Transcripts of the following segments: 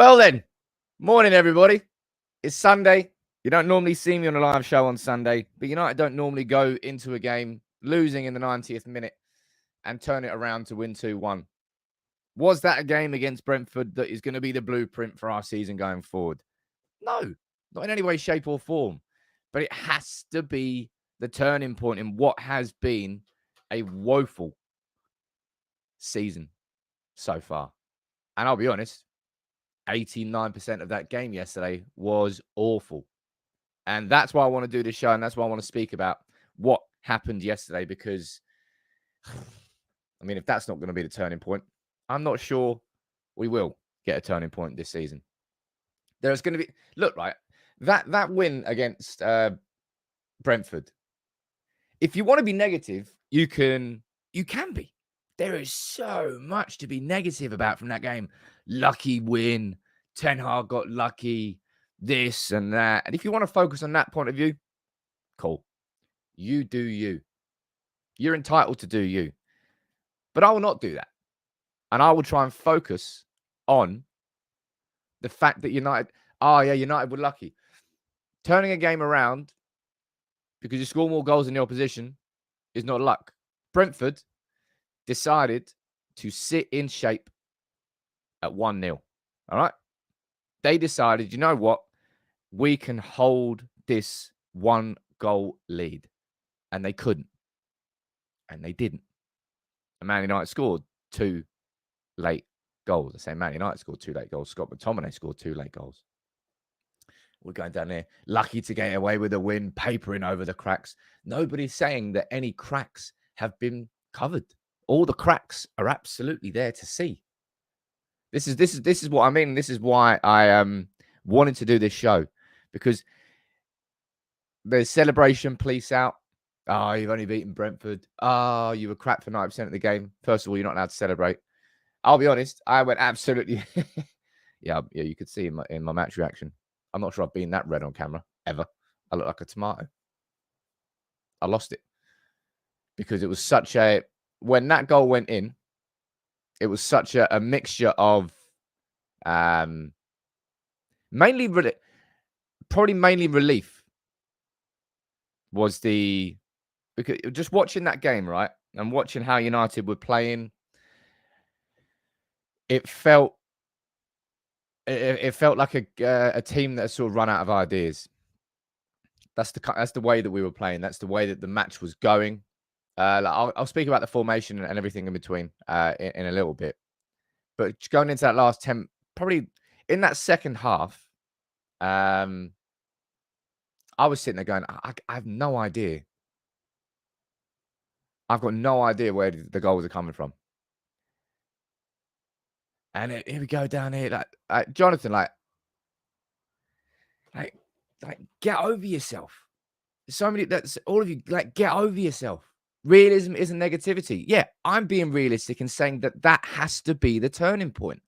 Well then, morning everybody. It's Sunday. You don't normally see me on a live show on Sunday, but United don't normally go into a game losing in the 90th minute and turn it around to win 2-1. Was that a game against Brentford that is going to be the blueprint for our season going forward? No, not in any way, shape or form. But it has to be the turning point in what has been a woeful season so far. And I'll be honest, 89% of that game yesterday was awful. And that's why I want to do this show. And that's why I want to speak about what happened yesterday. Because, I mean, if that's not going to be the turning point, I'm not sure we will get a turning point this season. There's going to be, look, right, that win against Brentford. If you want to be negative, you can be. There is so much to be negative about from that game. Lucky win. Ten Hag got lucky. This and that. And if you want to focus on that point of view, cool. You do you. You're entitled to do you. But I will not do that. And I will try and focus on the fact that United were lucky. Turning a game around because you score more goals than the opposition is not luck. Brentford decided to sit in shape at 1-0. All right? They decided, you know what? We can hold this 1-goal lead. And they couldn't. And they didn't. And Man United scored 2 late goals. I say Man United scored 2 late goals. Scott McTominay scored 2 late goals. We're going down there, lucky to get away with a win, papering over the cracks. Nobody's saying that any cracks have been covered. All the cracks are absolutely there to see. This is what I mean. This is why I wanted to do this show, because there's celebration, police out. Oh, you've only beaten Brentford. Oh, you were crap for 90% of the game. First of all, you're not allowed to celebrate. I'll be honest. I went absolutely. yeah. You could see in my match reaction. I'm not sure I've been that red on camera ever. I look like a tomato. I lost it because it was such a, when that goal went in, it was such a mixture of mainly relief was because just watching that game, right? And watching how United were playing, it felt like a team that sort of run out of ideas. That's the way that we were playing. That's the way that the match was going. I'll speak about the formation and everything in between in a little bit. But going into that last 10, probably in that second half, I was sitting there going, I have no idea. I've got no idea where the goals are coming from. And here we go down here, like Jonathan, like get over yourself. So many, that's all of you, like, get over yourself. Realism isn't negativity. Yeah, I'm being realistic in saying that has to be the turning point,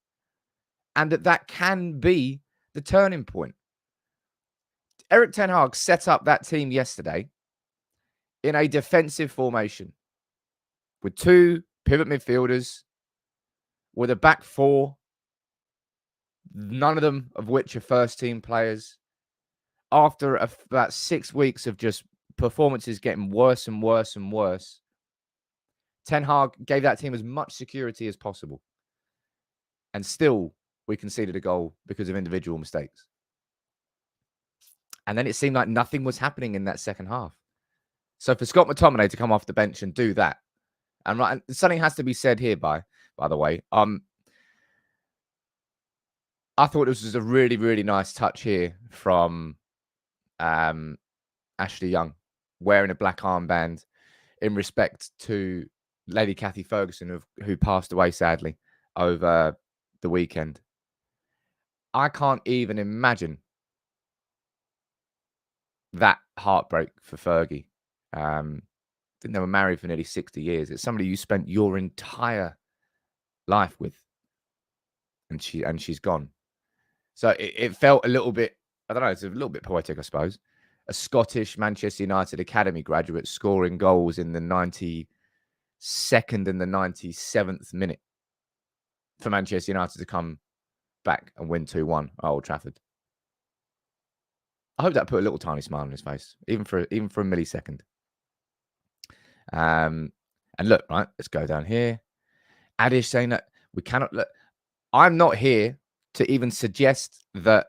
and that can be the turning point. Erik Ten Hag set up that team yesterday in a defensive formation with 2 pivot midfielders, with a back 4, none of them of which are first-team players. After about 6 weeks of just performances getting worse and worse and worse, Ten Hag gave that team as much security as possible. And still, we conceded a goal because of individual mistakes. And then it seemed like nothing was happening in that second half. So for Scott McTominay to come off the bench and do that, and right, something has to be said here, by the way. I thought this was a really, really nice touch here from Ashley Young, wearing a black armband in respect to Lady Kathy Ferguson, who passed away sadly over the weekend. I can't even imagine that heartbreak for Fergie. I think they were married for nearly 60 years. It's somebody you spent your entire life with, and she's gone. So it felt a little bit, I don't know, it's a little bit poetic, I suppose. A Scottish Manchester United Academy graduate scoring goals in the 92nd and the 97th minute for Manchester United to come back and win 2-1 at Old Trafford. I hope that put a little tiny smile on his face, even for a millisecond. And look, right, let's go down here. Adish saying that we cannot look. I'm not here to even suggest that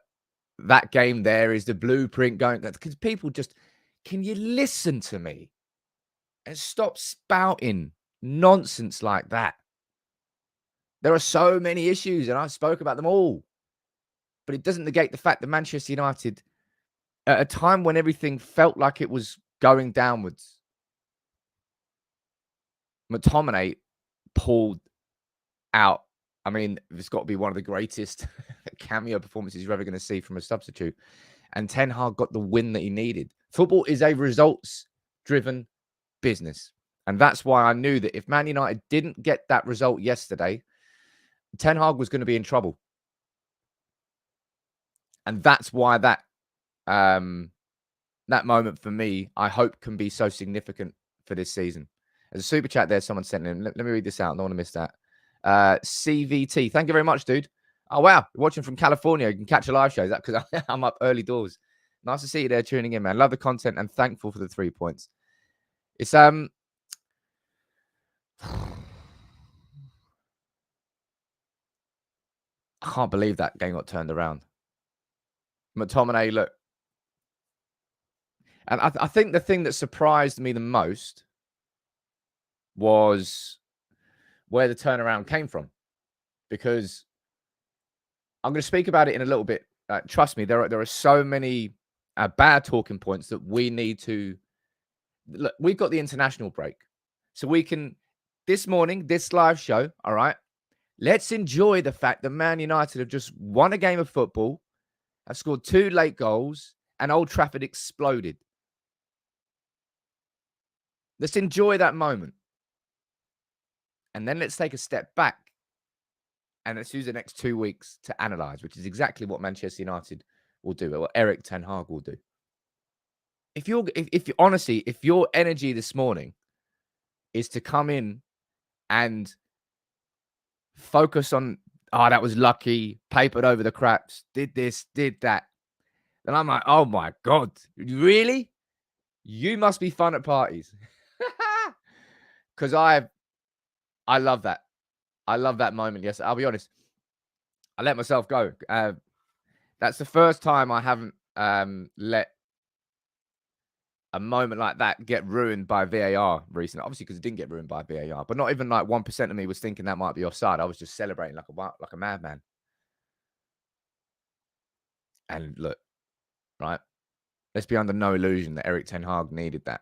game there is the blueprint going, because people just, can you listen to me and stop spouting nonsense like that? There are so many issues, and I spoke about them all. But it doesn't negate the fact that Manchester United, at a time when everything felt like it was going downwards, McTominay pulled out. I mean, it's got to be one of the greatest cameo performances you're ever going to see from a substitute. And Ten Hag got the win that he needed. Football is a results-driven business. And that's why I knew that if Man United didn't get that result yesterday, Ten Hag was going to be in trouble. And that's why that moment for me, I hope, can be so significant for this season. There's a super chat there someone sent in. Let me read this out. I don't want to miss that. CVT, thank you very much, dude. Oh, wow. You're watching from California. You can catch a live show. Is that because I'm up early doors? Nice to see you there tuning in, man. Love the content and thankful for the 3 points. It's I can't believe that game got turned around. McTominay, look. And I think the thing that surprised me the most was where the turnaround came from. Because I'm going to speak about it in a little bit. Trust me, there are so many bad talking points that we need to... Look, we've got the international break. So we can... This morning, this live show, all right, let's enjoy the fact that Man United have just won a game of football, have scored 2 late goals, and Old Trafford exploded. Let's enjoy that moment. And then let's take a step back and let's use the next 2 weeks to analyse, which is exactly what Manchester United will do, or what Erik Ten Hag will do. If your energy this morning is to come in and focus on, oh, that was lucky, papered over the craps, did this, did that, then I'm like, oh my God, really? You must be fun at parties. Because I love that. I love that moment. Yes, I'll be honest. I let myself go. That's the first time I haven't let a moment like that get ruined by VAR recently. Obviously, because it didn't get ruined by VAR. But not even like 1% of me was thinking that might be offside. I was just celebrating like a madman. And look, right? Let's be under no illusion that Erik Ten Hag needed that.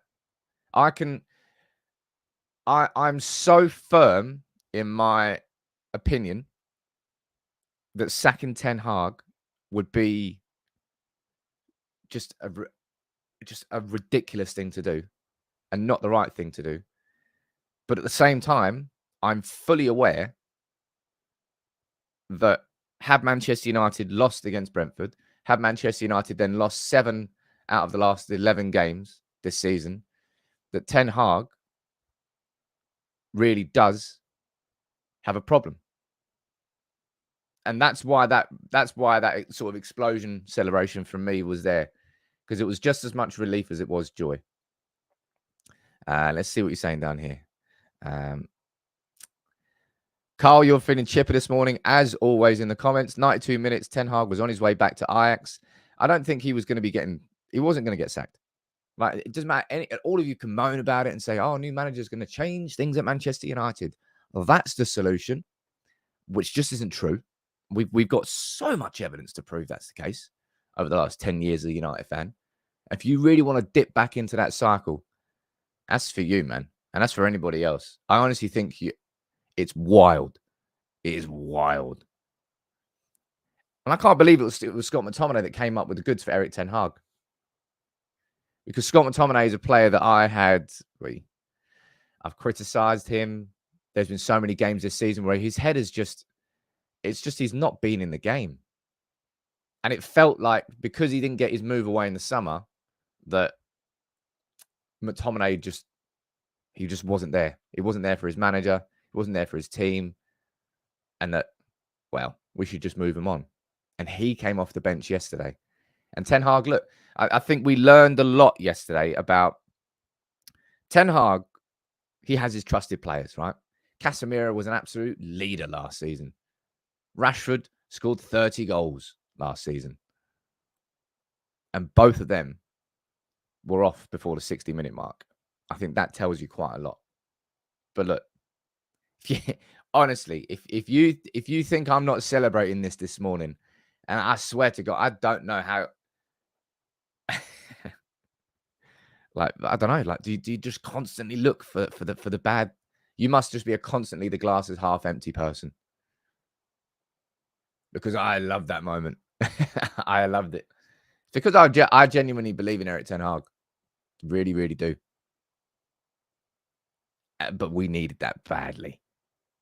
I'm so firm in my opinion that sacking Ten Hag would be just a ridiculous thing to do and not the right thing to do. But at the same time, I'm fully aware that had Manchester United lost against Brentford, had Manchester United then lost 7 out of the last 11 games this season, that Ten Hag really does have a problem. And that's why that sort of explosion celebration from me was there, because it was just as much relief as it was joy. Let's see what you're saying down here. Carl, you're feeling chipper this morning, as always in the comments. 92 minutes, Ten Hag was on his way back to Ajax. I don't think he wasn't going to get sacked. Like, it doesn't matter. All of you can moan about it and say, oh, new manager's going to change things at Manchester United. Well, that's the solution, which just isn't true. We've got so much evidence to prove that's the case over the last 10 years as a United fan. If you really want to dip back into that cycle, that's for you, man. And that's for anybody else. I honestly think it's wild. It is wild. And I can't believe it was Scott McTominay that came up with the goods for Erik Ten Hag. Because Scott McTominay is a player that I've criticised him. There's been so many games this season where his head is he's not been in the game. And it felt like because he didn't get his move away in the summer, that McTominay just wasn't there. He wasn't there for his manager. He wasn't there for his team. And that, well, we should just move him on. And he came off the bench yesterday. And Ten Hag, look, I think we learned a lot yesterday about Ten Hag. He has his trusted players, right? Casemiro was an absolute leader last season. Rashford scored 30 goals last season. And both of them were off before the 60-minute mark. I think that tells you quite a lot. But look, honestly, if you think I'm not celebrating this morning, and I swear to God, I don't know how. Like, I don't know. Like, do you just constantly look for the bad? You must just be a constantly the glass is half empty person. Because I love that moment. I loved it. Because I genuinely believe in Erik Ten Hag. Really, really do. But we needed that badly.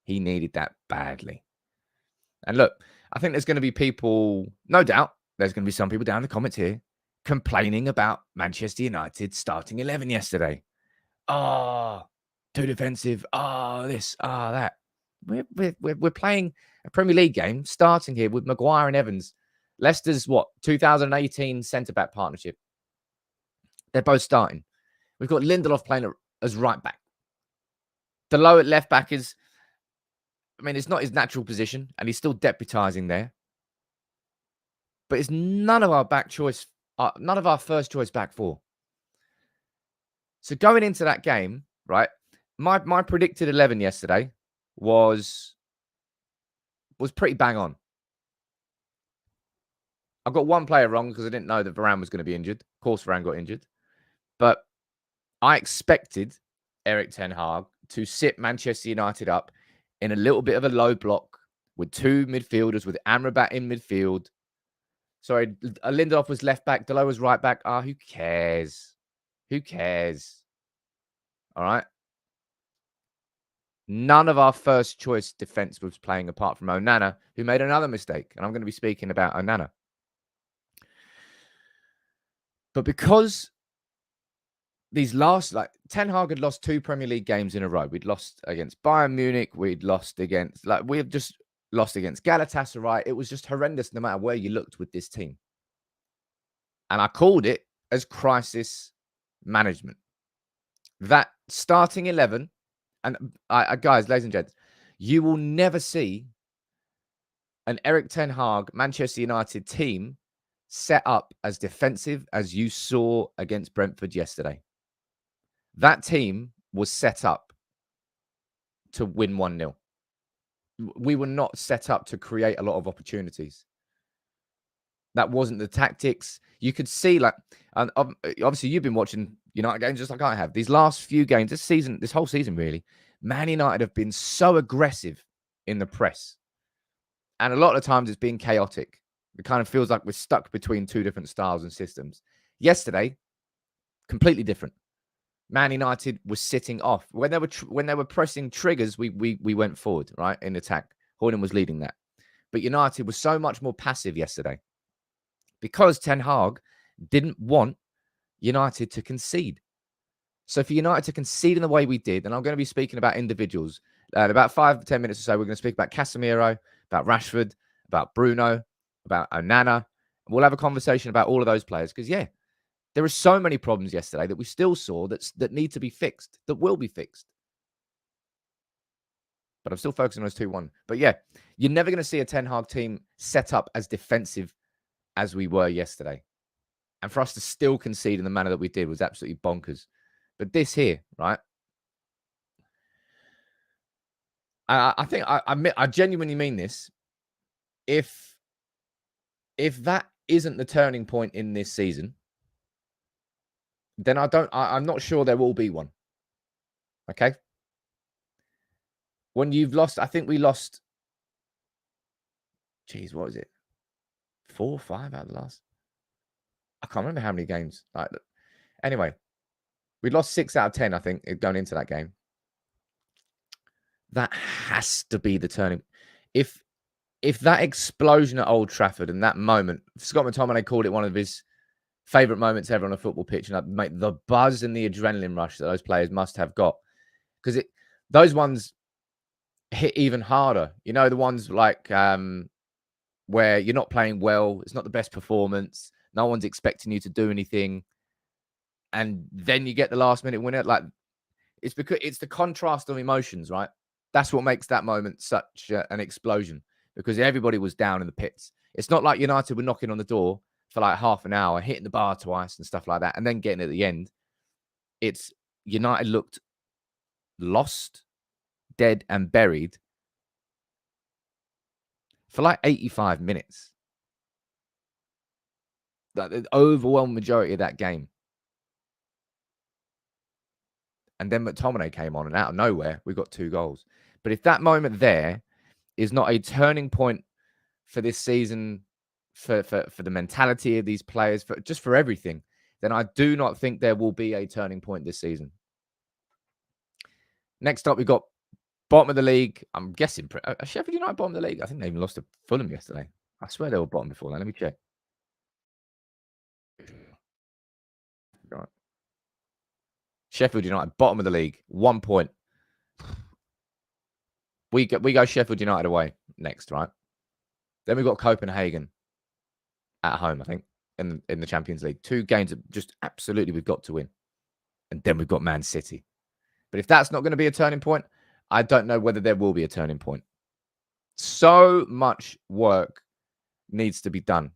He needed that badly. And look, I think there's going to be people, no doubt, there's going to be some people down in the comments here complaining about Manchester United starting 11 yesterday. Oh, too defensive. Oh, this, that. We're playing a Premier League game starting here with Maguire and Evans. Leicester's 2018 centre-back partnership. They're both starting. We've got Lindelof playing as right back. The low at left back is, I mean, it's not his natural position, and he's still deputising there. But it's none of our none of our first choice back four. So going into that game, right? My predicted 11 yesterday was pretty bang on. I got one player wrong because I didn't know that Varane was going to be injured. Of course, Varane got injured. But I expected Erik Ten Hag to sit Manchester United up in a little bit of a low block with two midfielders, with Amrabat in midfield. Sorry, Lindelof was left back. Dalot was right back. Who cares? Who cares? All right. None of our first choice defense was playing apart from Onana, who made another mistake. And I'm going to be speaking about Onana. But because these last, Ten Hag had lost 2 Premier League games in a row. We'd lost against Bayern Munich. We'd lost against, we've just lost against Galatasaray. It was just horrendous no matter where you looked with this team. And I called it as crisis management. That starting 11, and guys, ladies and gents, you will never see an Erik Ten Hag Manchester United team set up as defensive as you saw against Brentford yesterday. That team was set up to win 1-0. We were not set up to create a lot of opportunities. That wasn't the tactics. You could see, obviously you've been watching United games just like I have. These last few games, this whole season really, Man United have been so aggressive in the press. And a lot of times it's been chaotic. It kind of feels like we're stuck between 2 different styles and systems. Yesterday, completely different. Man United was sitting off. When they were pressing triggers, we went forward, right, in attack. Hornan was leading that. But United was so much more passive yesterday because Ten Hag didn't want United to concede. So for United to concede in the way we did, and I'm going to be speaking about individuals. In about 5 to 10 minutes or so, we're going to speak about Casemiro, about Rashford, about Bruno, about Onana. We'll have a conversation about all of those players because, yeah, there are so many problems yesterday that we still saw that need to be fixed, that will be fixed. But I'm still focusing on those 2-1. But yeah, you're never going to see a Ten Hag team set up as defensive as we were yesterday. And for us to still concede in the manner that we did was absolutely bonkers. But this here, right? I think I genuinely mean this. If that isn't the turning point in this season, then I'm not sure there will be one. Okay? When you've lost, I think we lost, geez, what was it? 4 or 5 out of the last? I can't remember how many games. Anyway, we lost 6 out of 10, I think, going into that game. That has to be the turning. If that explosion at Old Trafford and that moment, Scott McTominay called it one of his favourite moments ever on a football pitch, and the buzz and the adrenaline rush that those players must have got, because those ones hit even harder. You know, the ones like where you're not playing well. It's not the best performance. No one's expecting you to do anything. And then you get the last minute winner. Like, it's because it's the contrast of emotions, right? That's what makes that moment such an explosion, because everybody was down in the pits. It's not like United were knocking on the door for like half an hour, hitting the bar twice and stuff like that, and then getting at the end. It's United looked lost, dead, and buried for like 85 minutes. Like the overwhelming majority of that game. And then McTominay came on, and out of nowhere, we got 2 goals. But if that moment there is not a turning point for this season, for the mentality of these players, for everything, then I do not think there will be a turning point this season. Next up, we've got bottom of the league. I'm guessing Sheffield United bottom of the league. I think they even lost to Fulham yesterday. I swear they were bottom before that. Let me check. Right. Sheffield United, bottom of the league, 1 point. We go Sheffield United away next, right? Then we've got Copenhagen at home, I think, in the Champions League. 2 games that just absolutely we've got to win. And then we've got Man City. But if that's not going to be a turning point, I don't know whether there will be a turning point. So much work needs to be done.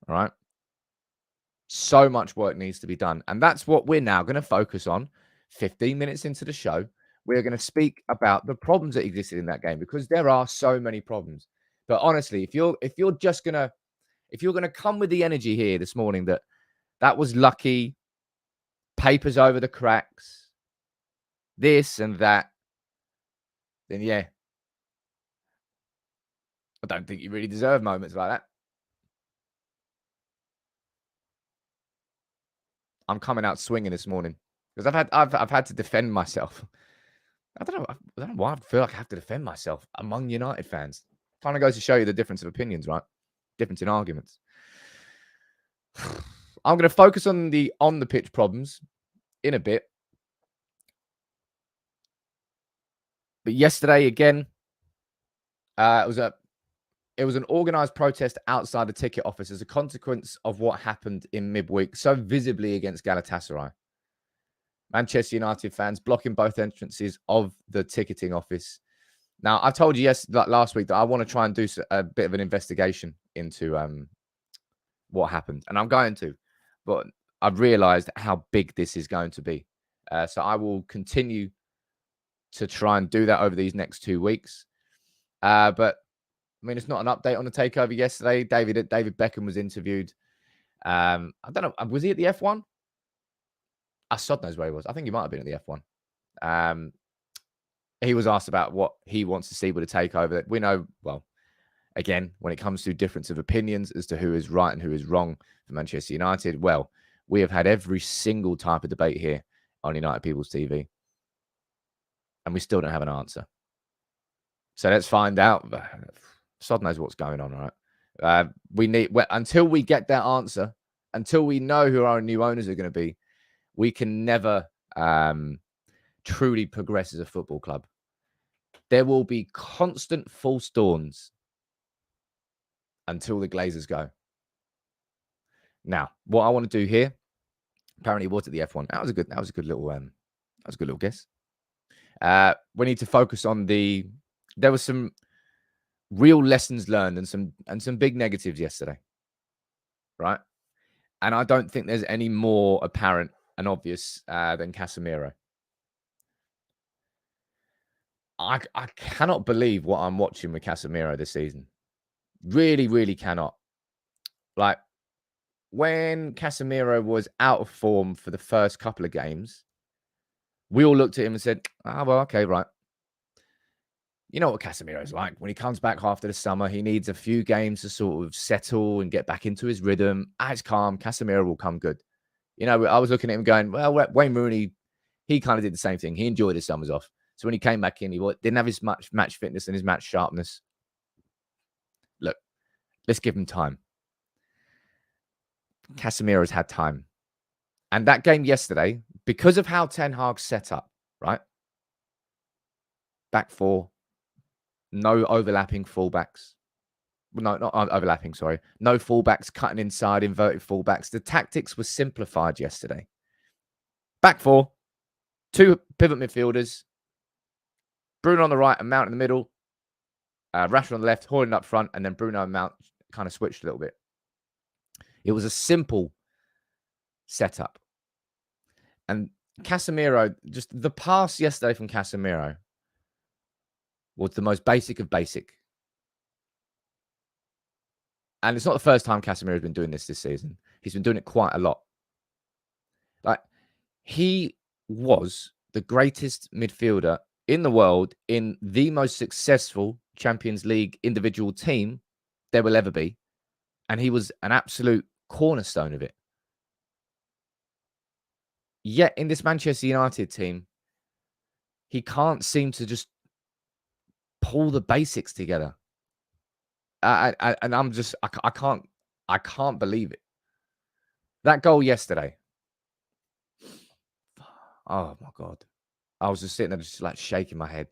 All right? So much work needs to be done. And that's what we're now going to focus on. 15 minutes into the show, we're going to speak about the problems that existed in that game, because there are so many problems. But honestly, if you're going to come with the energy here this morning that was lucky, papers over the cracks, this and that, then yeah, I don't think you really deserve moments like that. I'm coming out swinging this morning because I've had to defend myself. I don't know why I feel like I have to defend myself among United fans. Kind of goes to show you the difference of opinions, right? Difference in arguments. I'm going to focus on the pitch problems in a bit. But yesterday again, it was an organised protest outside the ticket office as a consequence of what happened in midweek so visibly against Galatasaray. Manchester United fans blocking both entrances of the ticketing office. Now, I told you last week that I want to try and do a bit of an investigation into what happened, and I'm going to, but I've realised how big this is going to be. So I will continue to try and do that over these next 2 weeks. But I mean, it's not an update on the takeover yesterday. David Beckham was interviewed. I don't know. Was he at the F1? Sod knows where he was. I think he might have been at the F1. He was asked about what he wants to see with the takeover. We know, well, again, when it comes to difference of opinions as to who is right and who is wrong for Manchester United, well, we have had every single type of debate here on United People's TV. And we still don't have an answer. So let's find out. Sod knows what's going on, right? Until we get that answer, until we know who our new owners are going to be, we can never truly progress as a football club. There will be constant false dawns until the Glazers go. Now, what I want to do here, apparently it was at the F1. That was a good little guess. We need to focus on there was some real lessons learned and some big negatives yesterday, right? And I don't think there's any more apparent and obvious than Casemiro. I cannot believe what I'm watching with Casemiro this season. Really, really cannot. Like, when Casemiro was out of form for the first couple of games, we all looked at him and said, well, okay, right. You know what Casemiro's like. When he comes back after the summer, he needs a few games to sort of settle and get back into his rhythm. It's calm. Casemiro will come good. You know, I was looking at him going, well, Wayne Rooney, he kind of did the same thing. He enjoyed his summers off. So when he came back in, he didn't have his match fitness and his match sharpness. Look, let's give him time. Casemiro's had time. And that game yesterday, because of how Ten Hag set up, right? Back four, no overlapping fullbacks. No, not overlapping, sorry. No fullbacks cutting inside, inverted fullbacks. The tactics were simplified yesterday. Back four, two pivot midfielders, Bruno on the right and Mount in the middle, Rashford on the left, Højlund up front, and then Bruno and Mount kind of switched a little bit. It was a simple setup. And Casemiro, just the pass yesterday from Casemiro was the most basic of basic. And it's not the first time Casemiro has been doing this season. He's been doing it quite a lot. Like, he was the greatest midfielder in the world in the most successful Champions League individual team there will ever be. And he was an absolute cornerstone of it. Yet in this Manchester United team, he can't seem to just pull the basics together. And I'm just, I can't believe it. That goal yesterday. Oh my God. I was just sitting there just like shaking my head.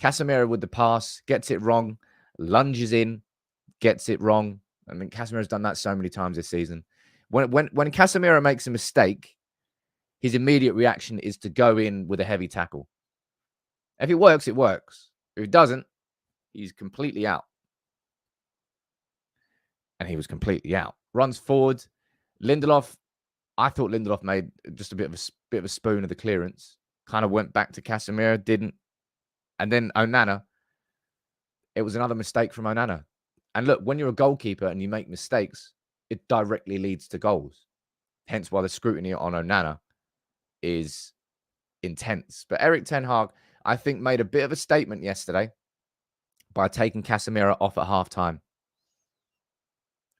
Casemiro with the pass, gets it wrong, lunges in, gets it wrong. I mean, Casemiro's done that so many times this season. When Casemiro makes a mistake, his immediate reaction is to go in with a heavy tackle. If it works, it works. If it doesn't, he's completely out. And he was completely out. Runs forward. Lindelof, I thought Lindelof made just a bit of a spoon of the clearance. Kind of went back to Casemiro, didn't. And then Onana, it was another mistake from Onana. And look, when you're a goalkeeper and you make mistakes, it directly leads to goals. Hence why the scrutiny on Onana is intense. But Erik Ten Hag, I think, made a bit of a statement yesterday by taking Casemiro off at half-time.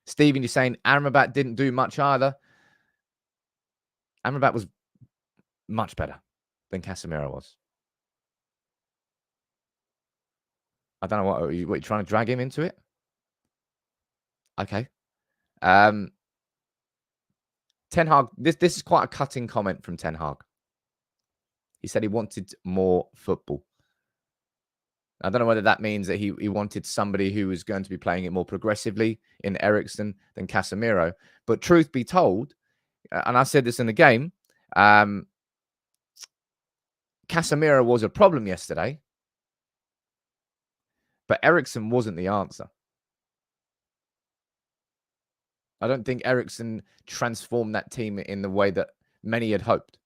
Stephen, you're saying Amrabat didn't do much either. Amrabat was much better than Casemiro was. I don't know what you're trying to drag him into it. Okay. Ten Hag, this is quite a cutting comment from Ten Hag. He said he wanted more football. I don't know whether that means that he wanted somebody who was going to be playing it more progressively in Eriksen than Casemiro. But truth be told, and I said this in the game, Casemiro was a problem yesterday, but Eriksen wasn't the answer. I don't think Eriksen transformed that team in the way that many had hoped.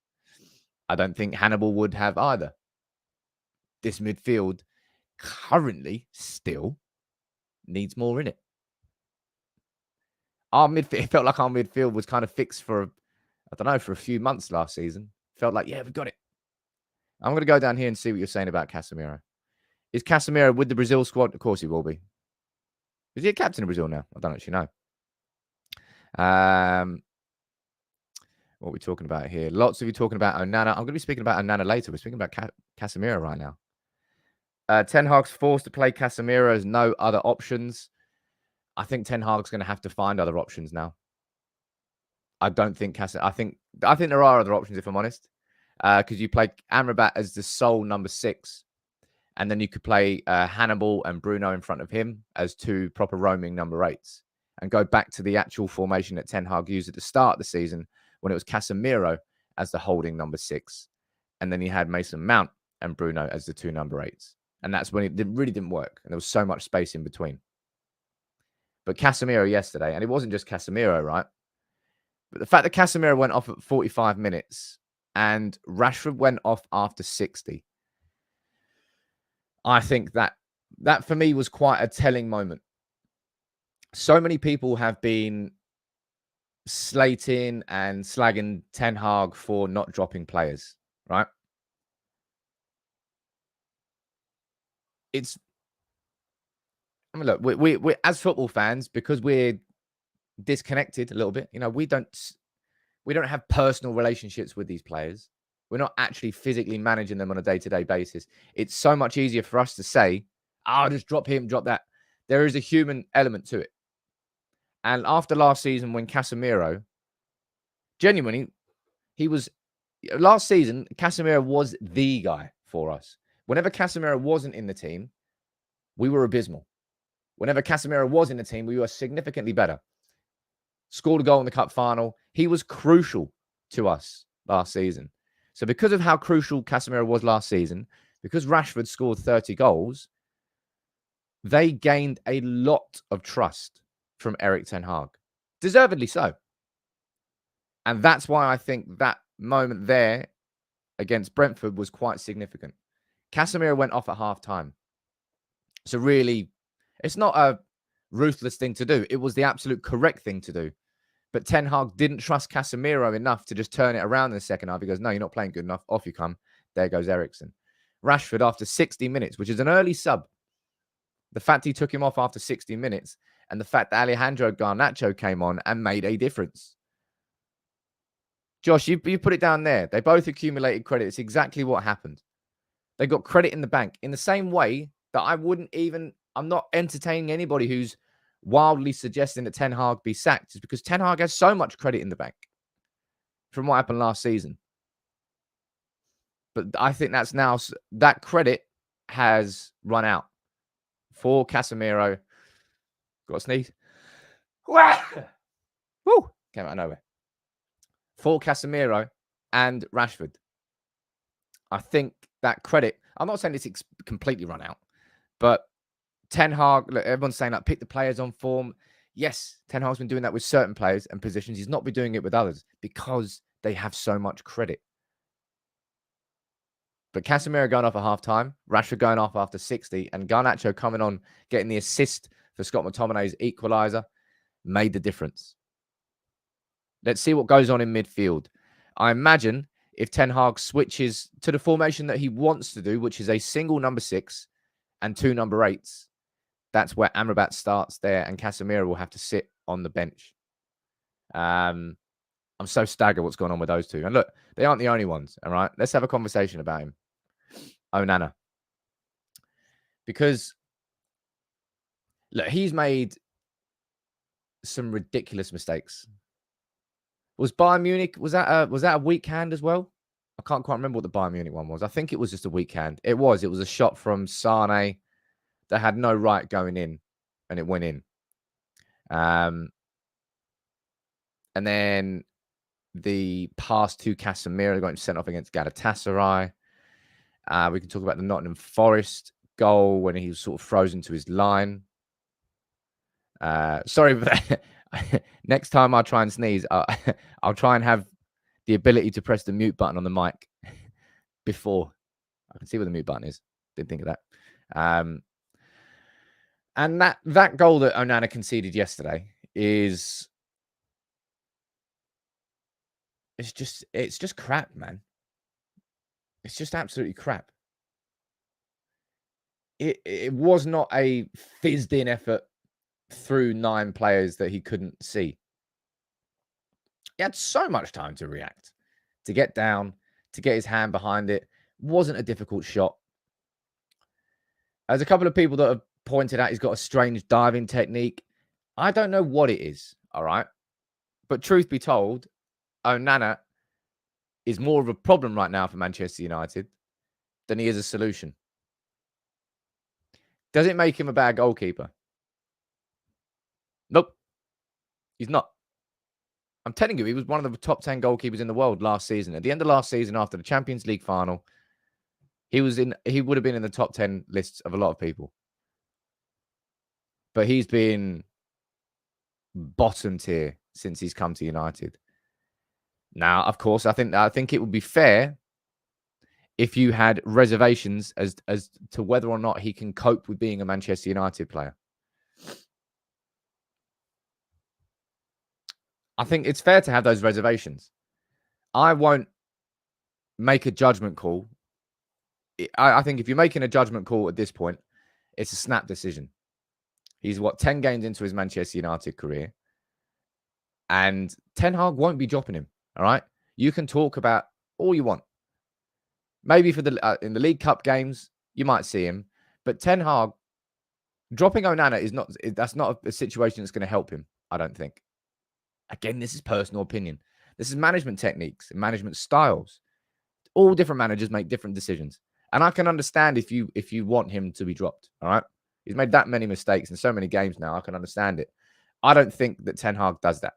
I don't think Hannibal would have either. This midfield currently still needs more in it. It felt like our midfield was kind of fixed for, I don't know, for a few months last season. Felt like, yeah, we've got it. I'm going to go down here and see what you're saying about Casemiro. Is Casemiro with the Brazil squad? Of course he will be. Is he a captain of Brazil now? I don't actually know. What are we talking about here? Lots of you talking about Onana. I'm going to be speaking about Onana later. We're speaking about Casemiro right now. Ten Hag's forced to play Casemiro as no other options. I think Ten Hag's going to have to find other options now. I don't think I think there are other options, if I'm honest. Because you play Amrabat as the sole number 6. And then you could play Hannibal and Bruno in front of him as 2 proper roaming number 8s. And go back to the actual formation that Ten Hag used at the start of the season when it was Casemiro as the holding number 6. And then you had Mason Mount and Bruno as the 2 number 8s. And that's when it really didn't work. And there was so much space in between. But Casemiro yesterday, and it wasn't just Casemiro, right? But the fact that Casemiro went off at 45 minutes and Rashford went off after 60, I think that for me was quite a telling moment. So many people have been slating and slagging Ten Hag for not dropping players, right? I mean, look, we as football fans, because we're disconnected a little bit, you know, we don't have personal relationships with these players. We're not actually physically managing them on a day-to-day basis. It's so much easier for us to say, "Oh, just drop him, drop that." There is a human element to it. And after last season, when Casemiro, genuinely, last season, Casemiro was the guy for us. Whenever Casemiro wasn't in the team, we were abysmal. Whenever Casemiro was in the team, we were significantly better. Scored a goal in the cup final. He was crucial to us last season. So because of how crucial Casemiro was last season, because Rashford scored 30 goals, they gained a lot of trust from Erik Ten Hag. Deservedly so. And that's why I think that moment there against Brentford was quite significant. Casemiro went off at half-time. So really, it's not a ruthless thing to do. It was the absolute correct thing to do. But Ten Hag didn't trust Casemiro enough to just turn it around in the second half. He goes, no, you're not playing good enough. Off you come. There goes Eriksen. Rashford, after 60 minutes, which is an early sub, the fact he took him off after 60 minutes and the fact that Alejandro Garnacho came on and made a difference. Josh, you put it down there. They both accumulated credit. It's exactly what happened. They got credit in the bank in the same way that I'm not entertaining anybody who's wildly suggesting that Ten Hag be sacked, is because Ten Hag has so much credit in the bank from what happened last season. But I think that credit has run out for Casemiro. Got a sneeze. Woo! Came out of nowhere. For Casemiro and Rashford. I think that credit, I'm not saying it's completely run out, but Ten Hag, look, everyone's saying like pick the players on form. Yes, Ten Hag's been doing that with certain players and positions. He's not been doing it with others because they have so much credit. But Casemiro going off at half-time, Rashford going off after 60, and Garnacho coming on, getting the assist for Scott McTominay's equaliser, made the difference. Let's see what goes on in midfield. I imagine if Ten Hag switches to the formation that he wants to do, which is a single number 6 and 2 number 8s, that's where Amrabat starts there, and Casemiro will have to sit on the bench. I'm so staggered what's going on with those two. And look, they aren't the only ones, all right? Let's have a conversation about him. Onana. Because, look, he's made some ridiculous mistakes. Was Bayern Munich, was that a weak hand as well? I can't quite remember what the Bayern Munich one was. I think it was just a weak hand. It was a shot from Sane that had no right going in, and it went in. And then the pass to Casemiro got him sent off against Galatasaray. We can talk about the Nottingham Forest goal when he was sort of frozen to his line. Sorry for that. Next time I try and sneeze, I'll try and have the ability to press the mute button on the mic before. I can see where the mute button is. Didn't think of that. And that goal that Onana conceded yesterday is it's just crap, man. It's just absolutely crap. It was not a fizzed in effort through 9 players that he couldn't see. He had so much time to react, to get down, to get his hand behind it. Wasn't a difficult shot. There's a couple of people that have pointed out he's got a strange diving technique. I don't know what it is, all right? But truth be told, Onana is more of a problem right now for Manchester United than he is a solution. Does it make him a bad goalkeeper? Nope. He's not. I'm telling you, he was one of the top 10 goalkeepers in the world last season. At the end of last season, after the Champions League final, he would have been in the top 10 lists of a lot of people. But he's been bottom tier since he's come to United. Now, of course, I think it would be fair if you had reservations as to whether or not he can cope with being a Manchester United player. I think it's fair to have those reservations. I won't make a judgment call. I think if you're making a judgment call at this point, it's a snap decision. He's 10 games into his Manchester United career, and Ten Hag won't be dropping him. All right, you can talk about all you want. Maybe for in the League Cup games, you might see him, but Ten Hag dropping Onana that's not a situation that's going to help him. I don't think. Again, this is personal opinion. This is management techniques and management styles. All different managers make different decisions. And I can understand if you want him to be dropped. All right. He's made that many mistakes in so many games now. I can understand it. I don't think that Ten Hag does that.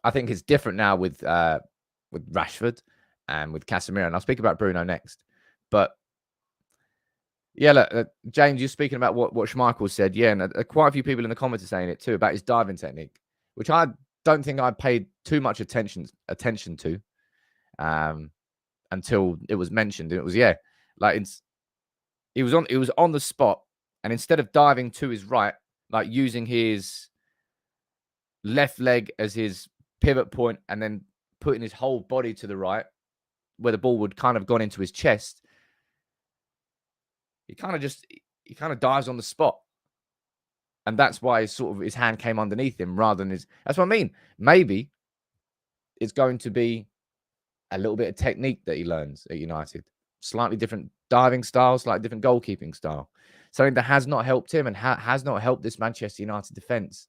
I think it's different now with Rashford and with Casemiro, and I'll speak about Bruno next. But yeah, look, James, you're speaking about what Schmeichel said. Yeah, and quite a few people in the comments are saying it too about his diving technique, which I don't think I paid too much attention to until it was mentioned. And it was like he was on the spot, and instead of diving to his right, like using his left leg as his pivot point, and then putting his whole body to the right, where the ball would kind of gone into his chest. He kind of dives on the spot. And that's why his hand came underneath him rather than his. That's what I mean. Maybe it's going to be a little bit of technique that he learns at United. Slightly different diving style, slightly different goalkeeping style. Something that has not helped him and has not helped this Manchester United defence.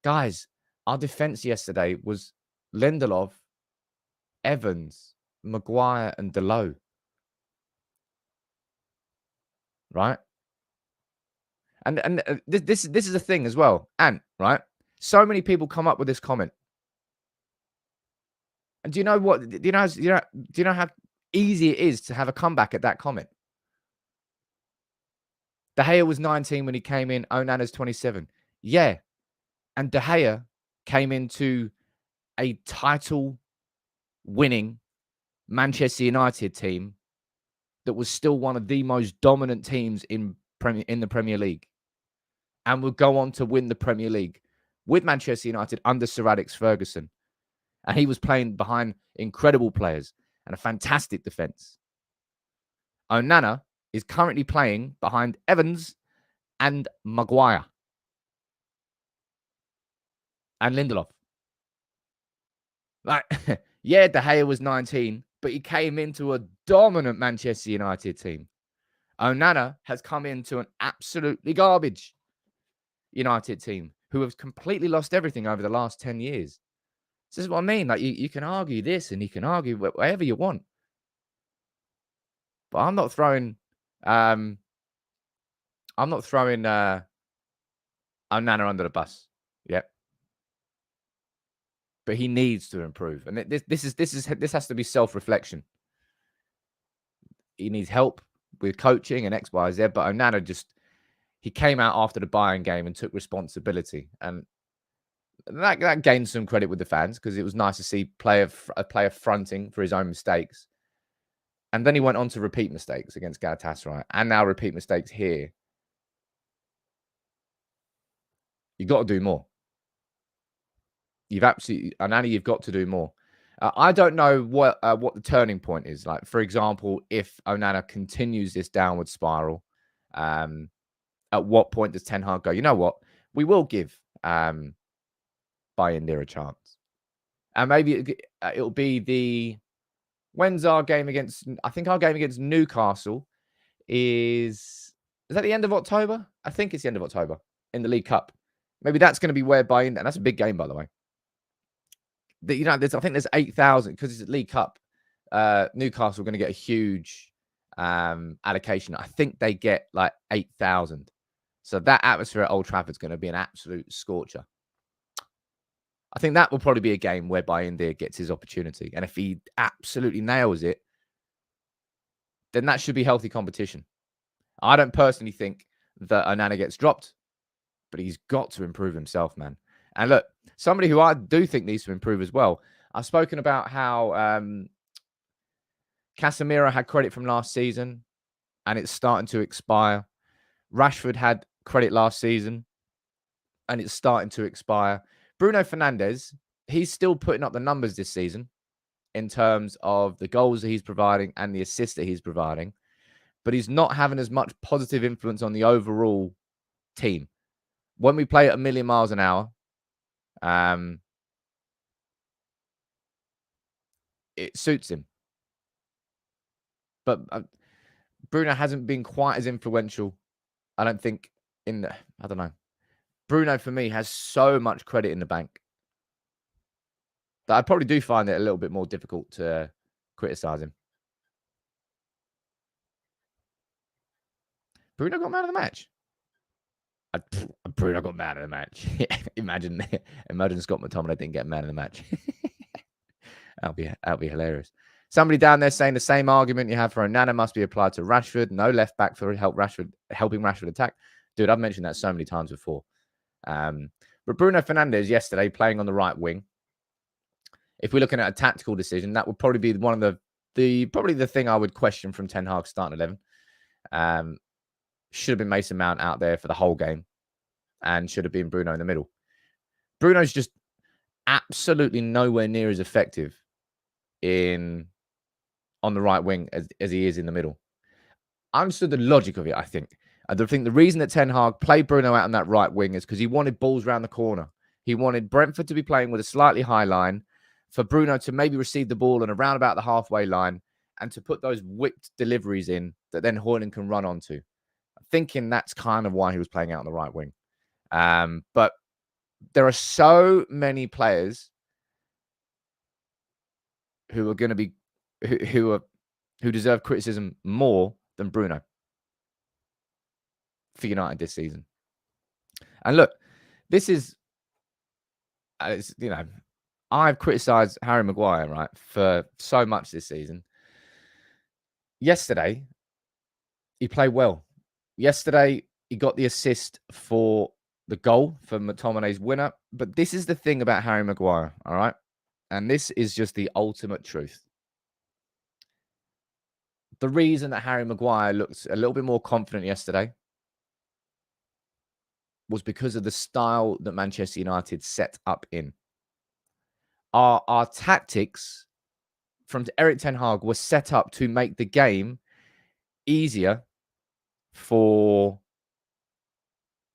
Guys, our defence yesterday was Lindelof, Evans, Maguire, and Delo. Right? And this is a thing as well. And right, so many people come up with this comment. And do you know what? Do you know how easy it is to have a comeback at that comment? De Gea was 19 when he came in. Onana's 27. Yeah, and De Gea came into a title-winning Manchester United team that was still one of the most dominant teams in the Premier League, and will go on to win the Premier League with Manchester United under Sir Alex Ferguson. And he was playing behind incredible players and a fantastic defense. Onana is currently playing behind Evans and Maguire and Lindelof. Like, yeah, De Gea was 19, but he came into a dominant Manchester United team. Onana has come into an absolutely garbage United team who have completely lost everything over the last 10 years. This is what I mean. Like, you can argue this and you can argue whatever you want. But I'm not throwing Onana under the bus. Yep. But he needs to improve. And this has to be self-reflection. He needs help with coaching and X, Y, Z. But Onana he came out after the Bayern game and took responsibility. And that gained some credit with the fans because it was nice to see a player fronting for his own mistakes. And then he went on to repeat mistakes against Galatasaray and now repeat mistakes here. You've got to do more. You've got to do more. I don't know what the turning point is. Like, for example, if Onana continues this downward spiral, at what point does Ten Hag go, you know what? We will give Bayern a chance. And maybe it'll be when's our game against, I think our game against Newcastle is that the end of October? I think it's the end of October in the League Cup. Maybe that's going to be where Bayern, and that's a big game, by the way. I think there's 8,000 because it's a League Cup. Newcastle are going to get a huge allocation. I think they get like 8,000. So that atmosphere at Old Trafford is going to be an absolute scorcher. I think that will probably be a game where Bayern gets his opportunity. And if he absolutely nails it, then that should be healthy competition. I don't personally think that Onana gets dropped, but he's got to improve himself, man. And look, somebody who I do think needs to improve as well. I've spoken about how Casemiro had credit from last season and it's starting to expire. Rashford had credit last season and it's starting to expire. Bruno Fernandes, he's still putting up the numbers this season in terms of the goals that he's providing and the assists that he's providing, but he's not having as much positive influence on the overall team. When we play at 1,000,000 miles an hour, it suits him. But Bruno hasn't been quite as influential, I don't think, I don't know. Bruno, for me, has so much credit in the bank that I probably do find it a little bit more difficult to criticize him. Bruno got man of the match. Bruno got man of the match. Imagine Scott McTominay didn't get man of the match. That'll be hilarious. Somebody down there saying the same argument you have for Onana must be applied to Rashford. No left back for helping Rashford attack. Dude, I've mentioned that so many times before. But Bruno Fernandes yesterday playing on the right wing. If we're looking at a tactical decision, that would probably be one of the thing I would question from Ten Hag starting 11. Should have been Mason Mount out there for the whole game, and should have been Bruno in the middle. Bruno's just absolutely nowhere near as effective on the right wing as he is in the middle. I understood the logic of it, I think. I think the reason that Ten Hag played Bruno out on that right wing is because he wanted balls around the corner. He wanted Brentford to be playing with a slightly high line, for Bruno to maybe receive the ball and around about the halfway line, and to put those whipped deliveries in that then Højlund can run onto. I'm thinking that's kind of why he was playing out on the right wing. But there are so many players who are going to be who deserve criticism more than Bruno for United this season. And look, this is, I've criticised Harry Maguire, right, for so much this season. Yesterday, he played well. Yesterday, he got the assist for the goal for McTominay's winner. But this is the thing about Harry Maguire, all right? And this is just the ultimate truth. The reason that Harry Maguire looked a little bit more confident yesterday was because of the style that Manchester United set up in. Our tactics from Erik Ten Hag were set up to make the game easier for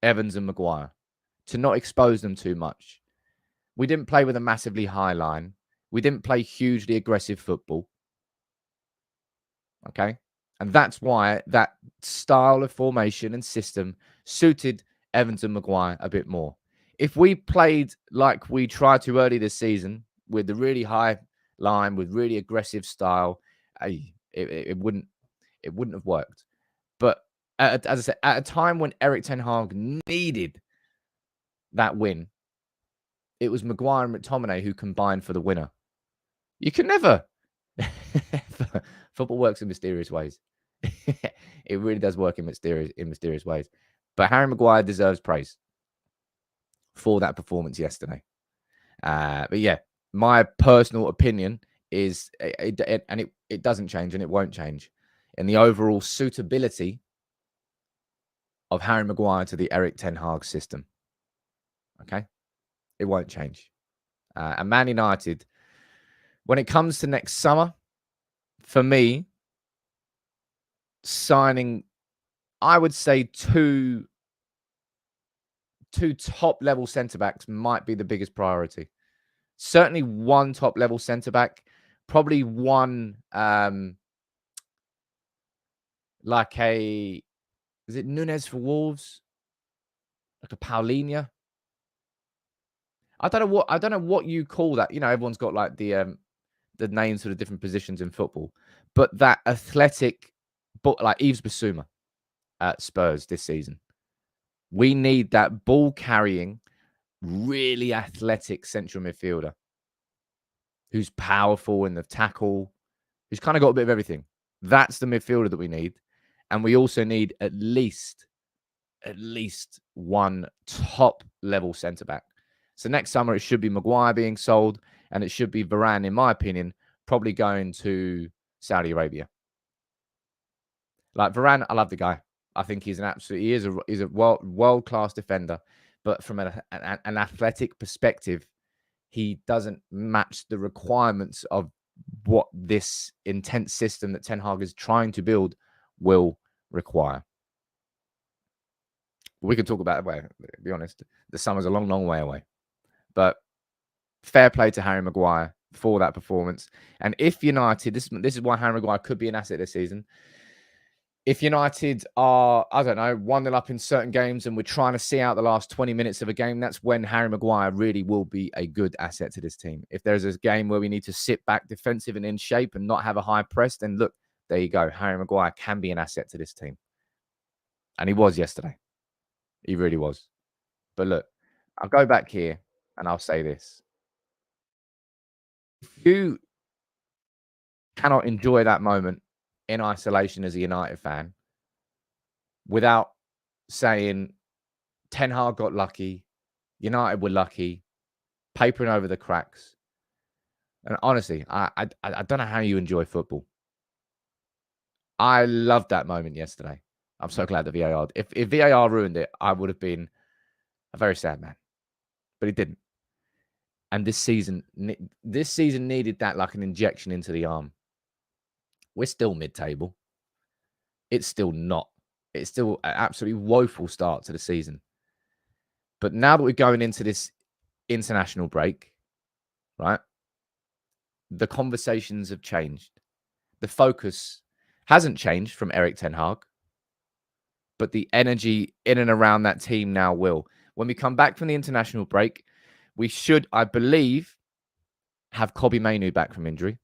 Evans and Maguire, to not expose them too much. We didn't play with a massively high line. We didn't play hugely aggressive football. Okay? And that's why that style of formation and system suited Evans and Maguire a bit more. If we played like we tried to early this season, with the really high line, with really aggressive style, it wouldn't have worked. But as I said, at a time when Erik Ten Hag needed that win, it was Maguire and McTominay who combined for the winner. You can never. Football works in mysterious ways. It really does work in mysterious ways. But Harry Maguire deserves praise for that performance yesterday. But yeah, my personal opinion is, it doesn't change and it won't change, in the overall suitability of Harry Maguire to the Erik Ten Hag system. Okay? It won't change. And Man United, when it comes to next summer, for me, signing, I would say two top-level centre-backs might be the biggest priority. Certainly one top-level centre-back, probably one is it Nunes for Wolves? Like a Paulinho? I don't know what you call that. You know, everyone's got like the names for the different positions in football. But that athletic, like Yves Bissouma at Spurs this season. We need that ball-carrying, really athletic central midfielder who's powerful in the tackle, who's kind of got a bit of everything. That's the midfielder that we need. And we also need at least one top-level centre-back. So next summer, it should be Maguire being sold, and it should be Varane, in my opinion, probably going to Saudi Arabia. Like Varane, I love the guy. I think he's a world-class defender. But from an athletic perspective, he doesn't match the requirements of what this intense system that Ten Hag is trying to build will require. We could talk about it, to be honest. The summer's a long, long way away. But fair play to Harry Maguire for that performance. And if United, this is why Harry Maguire could be an asset this season. If United are, 1-0 up in certain games and we're trying to see out the last 20 minutes of a game, that's when Harry Maguire really will be a good asset to this team. If there's a game where we need to sit back defensive and in shape and not have a high press, then look, there you go. Harry Maguire can be an asset to this team. And he was yesterday. He really was. But look, I'll go back here and I'll say this. If you cannot enjoy that moment in isolation as a United fan without saying Ten Hag got lucky, United were lucky, papering over the cracks. And honestly, I don't know how you enjoy football. I loved that moment yesterday. I'm so glad that VAR. If VAR ruined it, I would have been a very sad man. But it didn't. And this season needed that like an injection into the arm. We're still mid-table. It's still not. It's still an absolutely woeful start to the season. But now that we're going into this international break, right? The conversations have changed. The focus hasn't changed from Erik Ten Hag, but the energy in and around that team now will. When we come back from the international break, we should, I believe, have Kobbie Mainoo back from injury.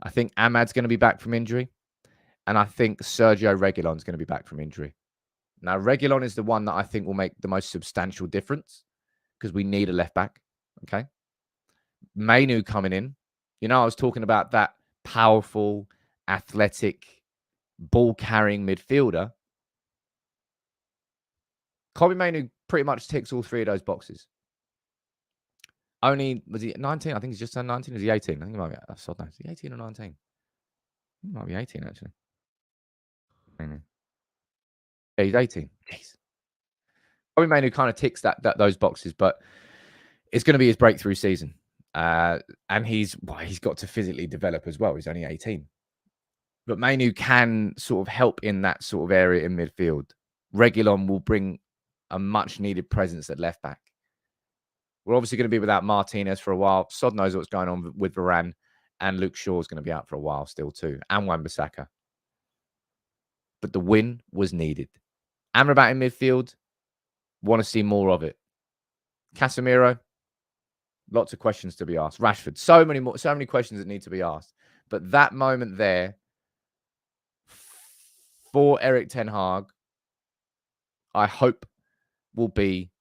I think Ahmad's going to be back from injury. And I think Sergio Reguilon's going to be back from injury. Now, Reguilon is the one that I think will make the most substantial difference because we need a left back. Okay. Mainoo coming in. You know, I was talking about that powerful, athletic, ball-carrying midfielder. Kobbie Mainoo pretty much ticks all three of those boxes. Only, was he 19? I think he's just turned 19. Is he 18? I think he might be. Is he 18 or 19? He might be 18, actually. Yeah, he's 18. Jeez. Kobbie Mainoo kind of ticks those boxes, but it's going to be his breakthrough season. And he's got to physically develop as well. He's only 18. But Mainoo can sort of help in that sort of area in midfield. Reguilon will bring a much-needed presence at left back. We're obviously going to be without Martinez for a while. Sod knows what's going on with Varane. And Luke Shaw's going to be out for a while still too. And Wan-Bissaka. But the win was needed. Amrabat in midfield. Want to see more of it. Casemiro. Lots of questions to be asked. Rashford. So many questions that need to be asked. But that moment there for Erik Ten Hag, I hope will be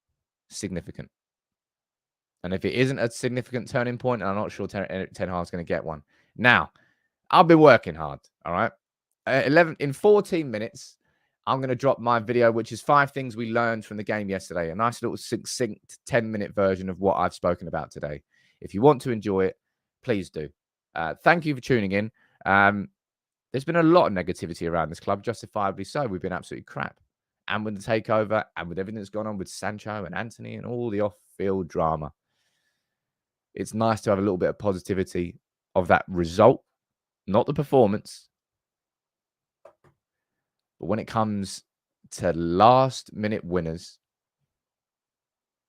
significant. And if it isn't a significant turning point, I'm not sure Ten Hag's going to get one. Now, I've been working hard, all right? In 14 minutes, I'm going to drop my video, which is 5 things we learned from the game yesterday. A nice little succinct 10-minute version of what I've spoken about today. If you want to enjoy it, please do. Thank you for tuning in. There's been a lot of negativity around this club, justifiably so. We've been absolutely crap. And with the takeover and with everything that's gone on with Sancho and Anthony and all the off-field drama, it's nice to have a little bit of positivity of that result, not the performance. But when it comes to last-minute winners,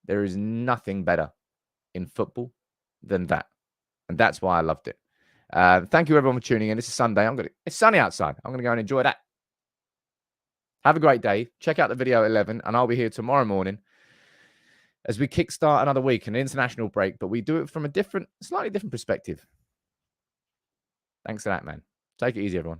there is nothing better in football than that. And that's why I loved it. Thank you, everyone, for tuning in. This is Sunday. It's sunny outside. I'm going to go and enjoy that. Have a great day. Check out the video at 11, and I'll be here tomorrow morning as we kickstart another week, an international break, but we do it from a slightly different perspective. Thanks for that, man. Take it easy, everyone.